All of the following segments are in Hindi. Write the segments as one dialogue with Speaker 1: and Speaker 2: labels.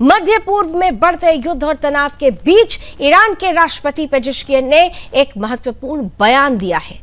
Speaker 1: मध्य पूर्व में बढ़ते युद्ध और तनाव के बीच ईरान के राष्ट्रपति पेजेश्कियन ने एक महत्वपूर्ण बयान दिया है।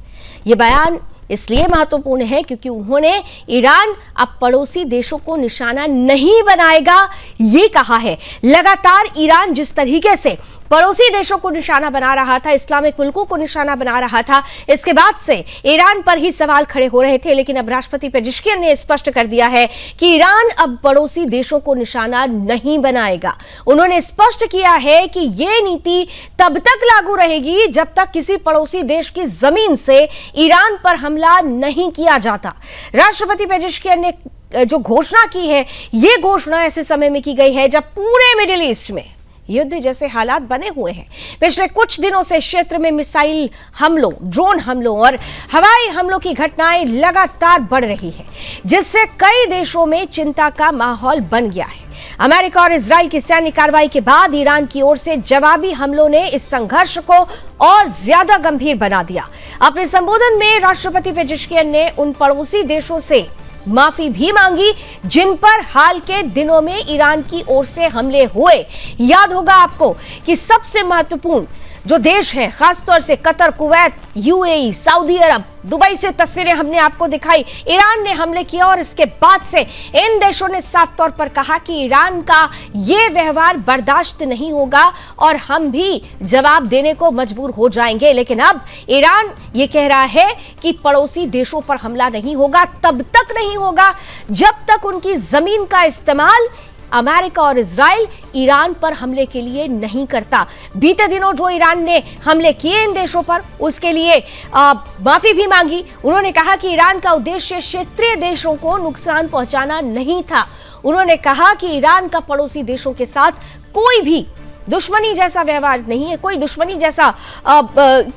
Speaker 1: यह बयान इसलिए महत्वपूर्ण है क्योंकि उन्होंने ईरान अब पड़ोसी देशों को निशाना नहीं बनाएगा ये कहा है। लगातार ईरान जिस तरीके से पड़ोसी देशों को निशाना बना रहा था, इस्लामिक मुल्कों को निशाना बना रहा था, इसके बाद से ईरान पर ही सवाल खड़े हो रहे थे। लेकिन अब राष्ट्रपति पेजेश्कियन ने स्पष्ट कर दिया है कि ईरान अब पड़ोसी देशों को निशाना नहीं बनाएगा। उन्होंने स्पष्ट किया है कि यह नीति तब तक लागू रहेगी जब तक किसी पड़ोसी देश की जमीन से ईरान पर हमला नहीं किया जाता। राष्ट्रपति पेजेश्कियन ने जो घोषणा की है, यह घोषणा ऐसे समय में की गई है जब पूरे मिडिल ईस्ट में युद्ध जैसे हालात बने हुए हैं। पिछले कुछ दिनों से क्षेत्र में मिसाइल हमलों, ड्रोन हमलों और हवाई हमलों की घटनाएं लगातार बढ़ रही है, जिससे कई देशों में चिंता का माहौल बन गया है। अमेरिका और इजराइल की सैन्य कार्रवाई के बाद ईरान की ओर से जवाबी हमलों ने इस संघर्ष को और ज्यादा गंभीर बना दिया। अपने संबोधन में राष्ट्रपति पेजेश्कियन ने उन पड़ोसी देशों से माफी भी मांगी जिन पर हाल के दिनों में ईरान की ओर से हमले हुए। याद होगा आपको कि सबसे महत्वपूर्ण जो देश हैं, खासतौर से कतर, कुवैत, यूएई, सऊदी अरब, दुबई से तस्वीरें हमने आपको दिखाई। ईरान ने हमले किया और इसके बाद से इन देशों ने साफ तौर पर कहा कि ईरान का ये व्यवहार बर्दाश्त नहीं होगा और हम भी जवाब देने को मजबूर हो जाएंगे। लेकिन अब ईरान ये कह रहा है कि पड़ोसी देशों पर हमला नहीं होगा, तब तक नहीं होगा जब तक उनकी जमीन का इस्तेमाल अमेरिका और इजराइल ईरान पर हमले के लिए नहीं करता। बीते दिनों जो ईरान ने हमले किए इन देशों पर, उसके लिए माफी भी मांगी। उन्होंने कहा कि ईरान का उद्देश्य क्षेत्रीय देशों को नुकसान पहुंचाना नहीं था। उन्होंने कहा कि ईरान का पड़ोसी देशों के साथ कोई भी दुश्मनी जैसा व्यवहार नहीं है, कोई दुश्मनी जैसा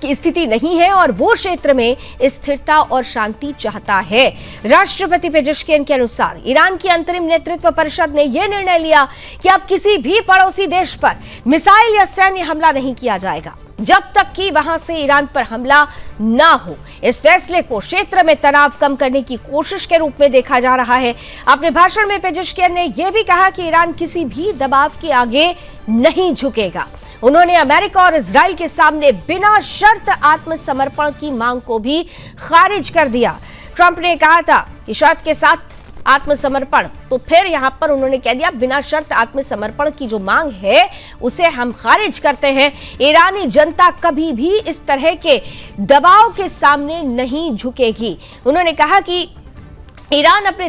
Speaker 1: स्थिति नहीं है और वो क्षेत्र में स्थिरता और शांति चाहता है। राष्ट्रपति पेजेश्कियन के अनुसार ईरान की अंतरिम नेतृत्व परिषद ने यह निर्णय लिया कि अब किसी भी पड़ोसी देश पर मिसाइल या सैन्य हमला नहीं किया जाएगा जब तक कि वहां से ईरान पर हमला ना हो। इस फैसले को क्षेत्र में तनाव कम करने की कोशिश के रूप में देखा जा रहा है। अपने भाषण में पेजेश्कियन ने यह भी कहा कि ईरान किसी भी दबाव के आगे नहीं झुकेगा। उन्होंने अमेरिका और इजराइल के सामने बिना शर्त आत्मसमर्पण की मांग को भी खारिज कर दिया। ट्रंप ने कहा था कि शर्त के साथ आत्मसमर्पण, तो फिर यहां पर उन्होंने कह दिया बिना शर्त आत्मसमर्पण की जो मांग है उसे हम खारिज करते हैं। ईरानी जनता कभी भी इस तरह के दबाव के सामने नहीं झुकेगी। उन्होंने कहा कि ईरान अपने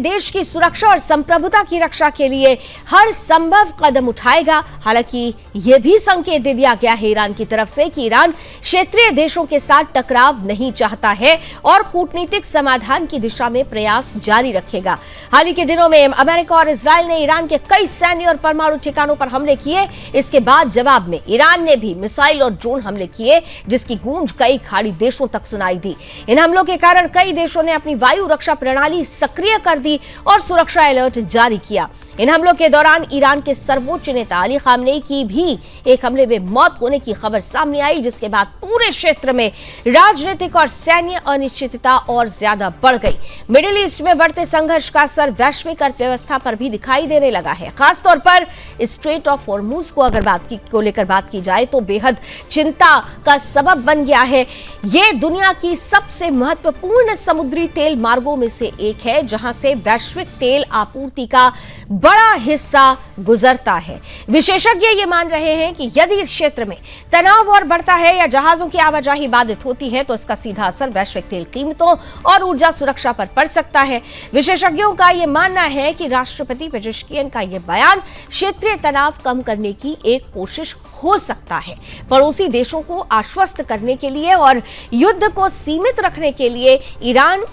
Speaker 1: देश की सुरक्षा और संप्रभुता की रक्षा के लिए हर संभव कदम उठाएगा। हालांकि यह भी संकेत दे दिया गया है ईरान की तरफ से कि ईरान क्षेत्रीय देशों के साथ टकराव नहीं चाहता है और कूटनीतिक समाधान की दिशा में प्रयास जारी रखेगा। हाल ही के दिनों में अमेरिका और इजराइल ने ईरान के कई सैन्य और परमाणु ठिकानों पर हमले किए। इसके बाद जवाब में ईरान ने भी मिसाइल और ड्रोन हमले किए, जिसकी गूंज कई खाड़ी देशों तक सुनाई दी। इन हमलों के कारण कई देशों ने अपनी वायु रक्षा प्रणाली सक्रिय कर दी और सुरक्षा अलर्ट जारी किया। इन हमलों के दौरान ईरान के सर्वोच्च नेता अली खामनेई की भी एक हमले में मौत होने की खबर सामने आई, जिसके बाद पूरे क्षेत्र में राजनीतिक और सैन्य अनिश्चितता और ज्यादा बढ़ गई। मिडिल ईस्ट में बढ़ते संघर्ष का असर वैश्विक अर्थव्यवस्था पर भी दिखाई देने लगा है। खासतौर पर स्ट्रेट ऑफ हॉर्मुज को लेकर बात की जाए तो बेहद चिंता का सबब बन गया है। ये दुनिया की सबसे महत्वपूर्ण समुद्री तेल मार्गों में से एक है, जहां से वैश्विक तेल आपूर्ति का बड़ा हिस्सा गुजरता है। विशेषज्ञ ये मान रहे हैं कि यदि इस क्षेत्र में तनाव और बढ़ता है या जहाजों की आवाजाही बाधित होती है तो इसका सीधा असर वैश्विक तेल कीमतों और ऊर्जा सुरक्षा पर पड़ सकता है। विशेषज्ञों का यह मानना है कि राष्ट्रपति पेजेश्कियन का यह बयान क्षेत्रीय तनाव कम करने की एक कोशिश हो सकता है। पड़ोसी देशों को आश्वस्त करने के लिए और युद्ध को सीमित रखने के लिए ईरान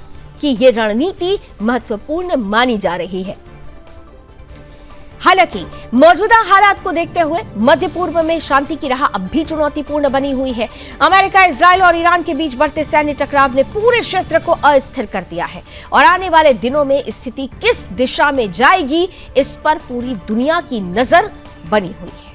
Speaker 1: की यह रणनीति महत्वपूर्ण मानी जा रही है। हालांकि मौजूदा हालात को देखते हुए मध्य पूर्व में शांति की राह अब भी चुनौतीपूर्ण बनी हुई है। अमेरिका, इजराइल और ईरान के बीच बढ़ते सैन्य टकराव ने पूरे क्षेत्र को अस्थिर कर दिया है और आने वाले दिनों में स्थिति किस दिशा में जाएगी, इस पर पूरी दुनिया की नजर बनी हुई है।